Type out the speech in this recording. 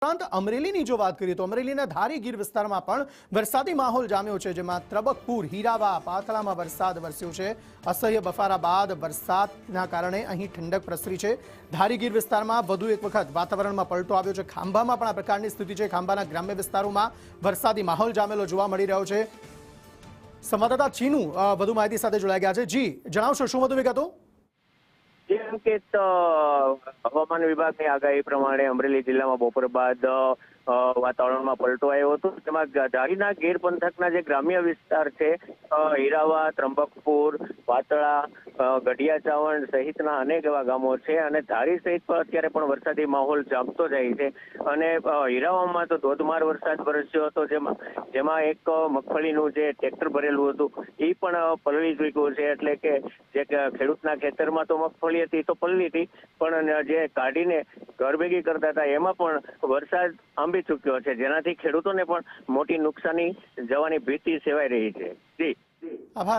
ઉપરાંત અમરેલીની જો વાત કરીએ તો અમરેલીના ધારી ગીર વિસ્તારમાં પણ વરસાદી માહોલ જામ્યો છે, જેમાં ત્રબકપુર, હીરાવા, પાથલામાં વરસાદ વરસ્યો છે। અસહ્ય બફારા બાદ વરસાદના કારણે અહીં ઠંડક પ્રસરી છે। ધારી ગીર વિસ્તારમાં વધુ એક વખત વાતાવરણમાં પલટો આવ્યો છે। ખાંભામાં પણ આ પ્રકારની સ્થિતિ છે। ખાંભાના ગ્રામ્ય વિસ્તારોમાં વરસાદી માહોલ જામેલો જોવા મળી રહ્યો છે। સંવાદદાતા ચીનુ વધુ માહિતી સાથે જોડાઈ ગયા છે। જી, જણાવશો શું વધુ વિગતો? અંકિત, હવામાન વિભાગની આગાહી પ્રમાણે અમરેલી જિલ્લામાં બપોર બાદ વાતાવરણમાં પલટો આવ્યો હતો, જેમાં ધારીના ગીર પંથકના જે ગ્રામ્ય વિસ્તાર છે, હીરાવા, ત્રંબકપુર, વાતળા, ગઢિયા ચાવણ સહિતના અનેક એવા ગામો છે અને ધારી સહિત અત્યારે પણ વરસાદી માહોલ જામતો જાય છે। અને હીરાવામાં તો ધોધમાર વરસાદ વરસ્યો હતો, જેમાં એક મગફળીનું જે ટ્રેક્ટર ભરેલું હતું એ પણ પલળી ચૂક્યું છે। એટલે કે જે ખેડૂતના ખેતરમાં તો મગફળી હતી તો પલળી હતી, પણ જે કાઢીને ઘર ભેગી કરતા હતા એમાં પણ વરસાદ આંબી ચૂક્યો છે, જેનાથી ખેડૂતોને પણ મોટી નુકસાની જવાની ભીતિ સેવાઈ રહી છે। જી, આભાર।